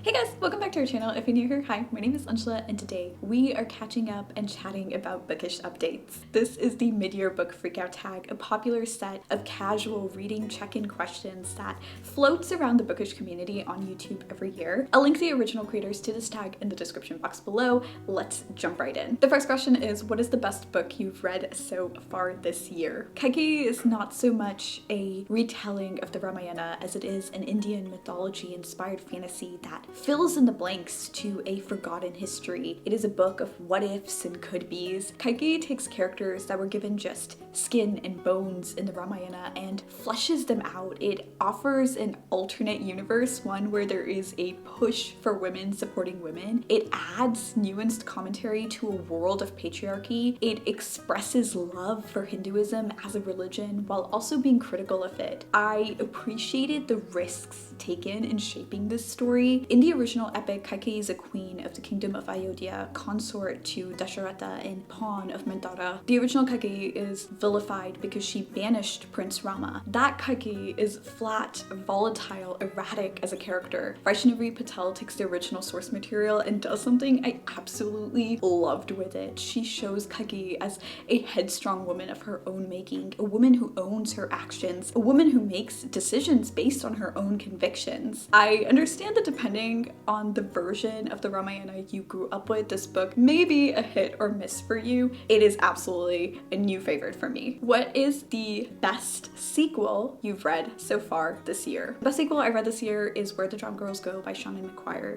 Hey guys, welcome back to our channel. If you're new here, hi, my name is Anshula and today we are catching up and chatting about Bookish updates. This is the mid-year book freakout tag, a popular set of casual reading check-in questions that floats around the Bookish community on YouTube every year. I'll link the original creators to this tag in the description box below. Let's jump right in. The first question is, what is the best book you've read so far this year? Kaikeyi is not so much a retelling of the Ramayana as it is an Indian mythology-inspired fantasy that fills in the blanks to a forgotten history. It is a book of what ifs and could be's. Kaikeyi takes characters that were given just skin and bones in the Ramayana and fleshes them out. It offers an alternate universe, one where there is a push for women supporting women. It adds nuanced commentary to a world of patriarchy. It expresses love for Hinduism as a religion while also being critical of it. I appreciated the risks taken in shaping this story. In the original epic, Kaikeyi is a queen of the kingdom of Ayodhya, consort to Dasharatha and pawn of Mandara. The original Kaikeyi is vilified because she banished Prince Rama. That Kaikeyi is flat, volatile, erratic as a character. Vaishnavi Patel takes the original source material and does something I absolutely loved with it. She shows Kaikeyi as a headstrong woman of her own making, a woman who owns her actions, a woman who makes decisions based on her own convictions. I understand that depending on the version of the Ramayana you grew up with, this book may be a hit or miss for you. It is absolutely a new favorite for me. What is the best sequel you've read so far this year? The best sequel I read this year is Where the Drowned Girls Go by Chami.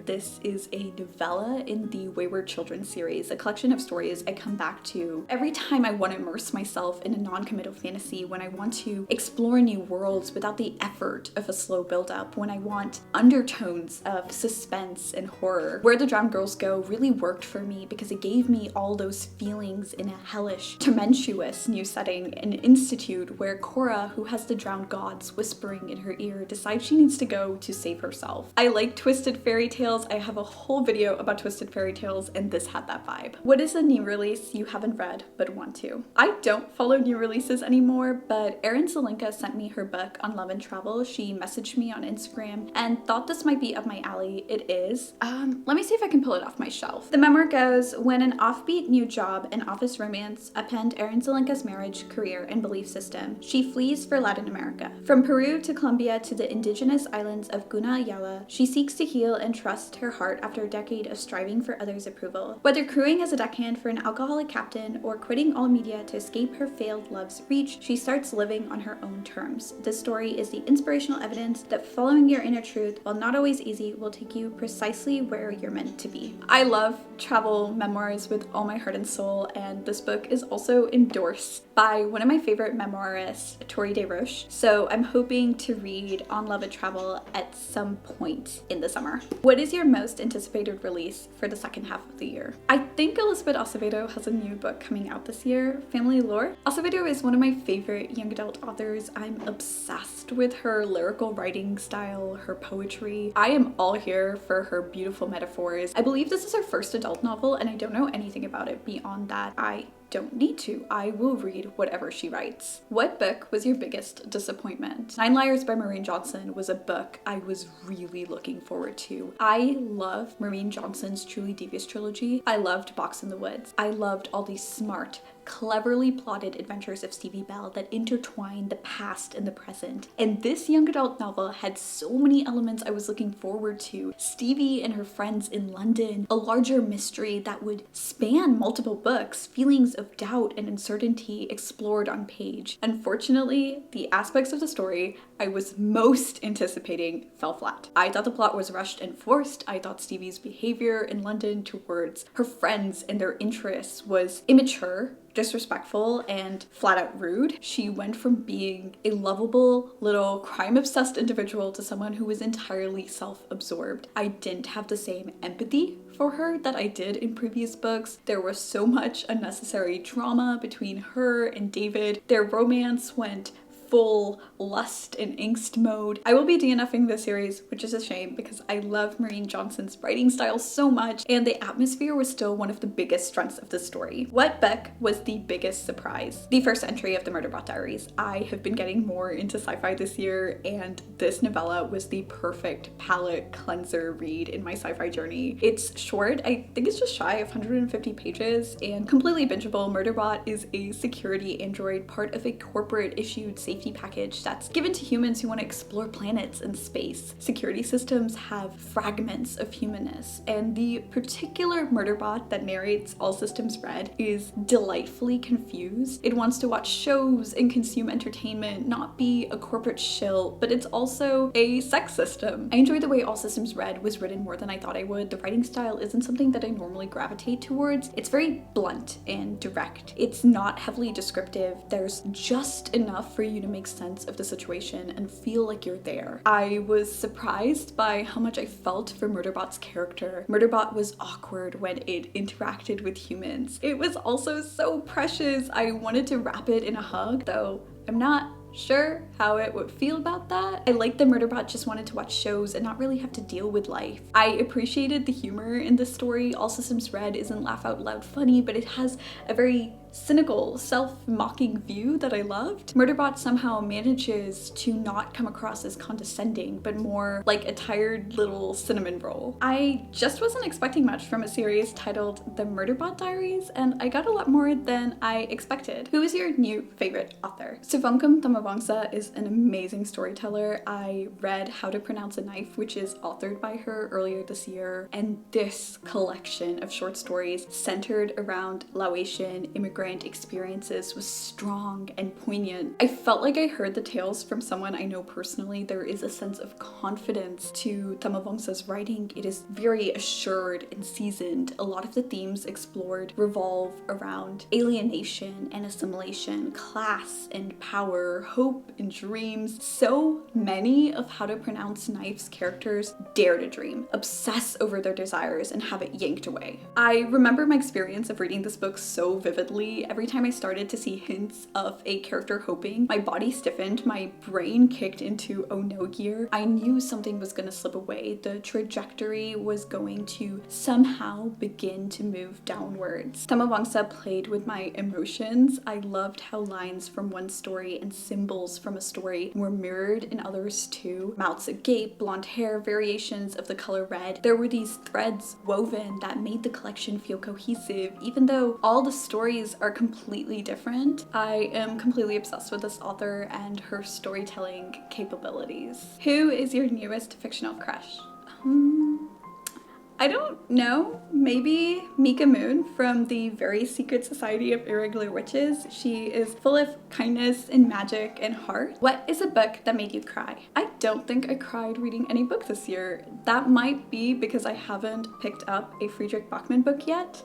This is a novella in the Wayward Children series, a collection of stories I come back to every time I want to immerse myself in a non-committal fantasy, when I want to explore new worlds without the effort of a slow build-up, when I want undertones of suspense and horror. Where the Drowned Girls Go really worked for me because it gave me all those feelings in a hellish, tumultuous new setting, an institute where Cora, who has the drowned gods whispering in her ear, decides she needs to go to save herself. I like twisted fairy tales. I have a whole video about twisted fairy tales and this had that vibe. What is a new release you haven't read but want to? I don't follow new releases anymore, but Erin Zelenka sent me her book on love and travel. She messaged me on Instagram and thought this might be up my alley. It is. Let me see if I can pull it off my shelf. The memoir goes, when an offbeat new job and office romance append Erin Zelenka's marriage, career, and belief system, she flees for Latin America. From Peru to Colombia to the indigenous islands of Guna Ayala, she seeks to heal and trust her heart after a decade of striving for others' approval. Whether crewing as a deckhand for an alcoholic captain or quitting all media to escape her failed love's reach, she starts living on her own terms. This story is the inspirational evidence that following your inner truth, while not always easy, will take you precisely where you're meant to be. I love travel memoirs with all my heart and soul, and this book is also endorsed by one of my favorite memoirists, Tori Desroches. So I'm hoping to read On Love and Travel at some point in the summer. What is your most anticipated release for the second half of the year? I think Elizabeth Acevedo has a new book coming out this year, Family Lore. Acevedo is one of my favorite young adult authors. I'm obsessed with her lyrical writing style, her poetry. I am all here for her beautiful metaphors. I believe this is her first adult novel and I don't know anything about it beyond that. I don't need to. I will read whatever she writes. What book was your biggest disappointment? Nine Liars by Maureen Johnson was a book I was really looking forward to. I love Maureen Johnson's Truly Devious trilogy. I loved Box in the Woods. I loved all these smart, cleverly plotted adventures of Stevie Bell that intertwine the past and the present. And this young adult novel had so many elements I was looking forward to. Stevie and her friends in London, a larger mystery that would span multiple books, feelings of doubt and uncertainty explored on page. Unfortunately, the aspects of the story I was most anticipating fell flat. I thought the plot was rushed and forced. I thought Stevie's behavior in London towards her friends and their interests was immature, disrespectful, and flat out rude. She went from being a lovable little crime-obsessed individual to someone who was entirely self-absorbed. I didn't have the same empathy for her that I did in previous books. There was so much unnecessary drama between her and David. Their romance went full lust and angst mode. I will be DNFing this series, which is a shame because I love Maureen Johnson's writing style so much, and the atmosphere was still one of the biggest strengths of the story. What book was the biggest surprise? The first entry of the Murderbot Diaries. I have been getting more into sci-fi this year, and this novella was the perfect palate cleanser read in my sci-fi journey. It's short, I think it's just shy of 150 pages, and completely bingeable. Murderbot is a security android, part of a corporate issued safety package that's given to humans who want to explore planets and space. Security systems have fragments of humanness, and the particular Murderbot that narrates All Systems Red is delightfully confused. It wants to watch shows and consume entertainment, not be a corporate shill, but it's also a sex system. I enjoyed the way All Systems Red was written more than I thought I would. The writing style isn't something that I normally gravitate towards. It's very blunt and direct. It's not heavily descriptive. There's just enough for you to make sense of the situation and feel like you're there. I was surprised by how much I felt for Murderbot's character. Murderbot was awkward when it interacted with humans. It was also so precious. I wanted to wrap it in a hug, though I'm not sure how it would feel about that. I liked that Murderbot just wanted to watch shows and not really have to deal with life. I appreciated the humor in this story. All Systems Red isn't laugh out loud funny, but it has a very cynical, self-mocking view that I loved. Murderbot somehow manages to not come across as condescending, but more like a tired little cinnamon roll. I just wasn't expecting much from a series titled The Murderbot Diaries, and I got a lot more than I expected. Who is your new favorite author? Suvankam Thamavongsa is an amazing storyteller. I read How to Pronounce a Knife, which is authored by her, earlier this year, and this collection of short stories centered around Laotian immigrant experiences was strong and poignant. I felt like I heard the tales from someone I know personally. There is a sense of confidence to Thamavongsa's writing. It is very assured and seasoned. A lot of the themes explored revolve around alienation and assimilation, class and power, hope and dreams. So many of How to Pronounce Knife's characters dare to dream, obsess over their desires, and have it yanked away. I remember my experience of reading this book so vividly. Every time I started to see hints of a character hoping, my body stiffened, my brain kicked into oh no gear. I knew something was gonna slip away. The trajectory was going to somehow begin to move downwards. Thamavongsa played with my emotions. I loved how lines from one story and symbols from a story were mirrored in others too. Mouths agape, blonde hair, variations of the color red. There were these threads woven that made the collection feel cohesive, even though all the stories are completely different. I am completely obsessed with this author and her storytelling capabilities. Who is your newest fictional crush? I don't know, maybe Mika Moon from the Very Secret Society of Irregular Witches. She is full of kindness and magic and heart. What is a book that made you cry? I don't think I cried reading any book this year. That might be because I haven't picked up a Friedrich Bachmann book yet.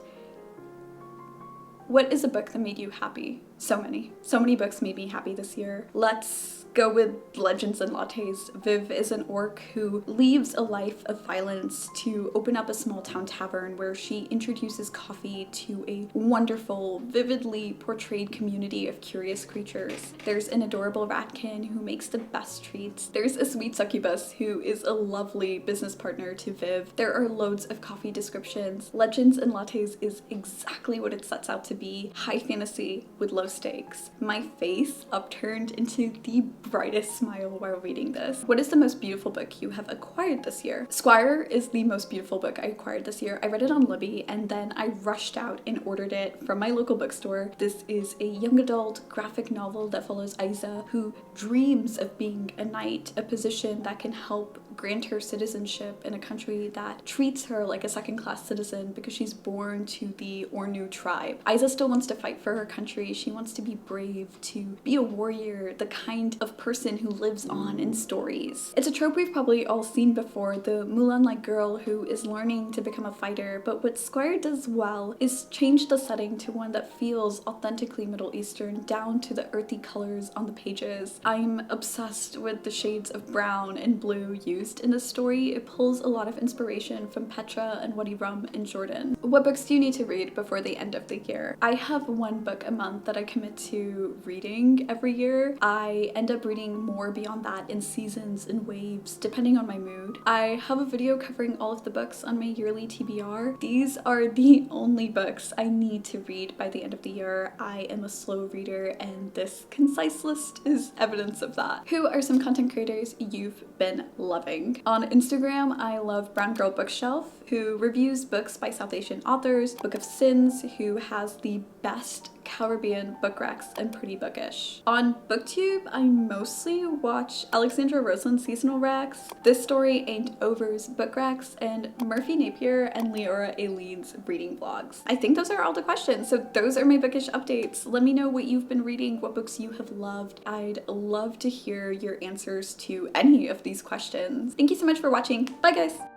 What is a book that made you happy? So many books made me happy this year. Let's go with Legends and Lattes. Viv is an orc who leaves a life of violence to open up a small town tavern where she introduces coffee to a wonderful, vividly portrayed community of curious creatures. There's an adorable ratkin who makes the best treats. There's a sweet succubus who is a lovely business partner to Viv. There are loads of coffee descriptions. Legends and Lattes is exactly what it sets out to be. High fantasy with low stakes. My face upturned into the brightest smile while reading this. What is the most beautiful book you have acquired this year? Squire is the most beautiful book I acquired this year. I read it on Libby and then I rushed out and ordered it from my local bookstore. This is a young adult graphic novel that follows Isa, who dreams of being a knight, a position that can help grant her citizenship in a country that treats her like a second-class citizen because she's born to the Ornu tribe. Isa still wants to fight for her country. She wants to be brave, to be a warrior, the kind of of person who lives on in stories. It's a trope we've probably all seen before, the Mulan-like girl who is learning to become a fighter, but what Squire does well is change the setting to one that feels authentically Middle Eastern, down to the earthy colors on the pages. I'm obsessed with the shades of brown and blue used in this story. It pulls a lot of inspiration from Petra and Wadi Rum and Jordan. What books do you need to read before the end of the year? I have one book a month that I commit to reading every year. I end up reading more beyond that in seasons and waves, depending on my mood. I have a video covering all of the books on my yearly TBR. These are the only books I need to read by the end of the year. I am a slow reader, and this concise list is evidence of that. Who are some content creators you've been loving? On Instagram, I love Brown Girl Bookshelf, who reviews books by South Asian authors, Book of Sins, who has the best Caribbean book recs, and Pretty Bookish. On BookTube, I mostly watch Alexandra Roseland's seasonal recs, This Story Ain't Over's book recs, and Murphy Napier and Leora Aileen's reading vlogs. I think those are all the questions, so those are my bookish updates. Let me know what you've been reading, what books you have loved. I'd love to hear your answers to any of these questions. Thank you so much for watching. Bye guys!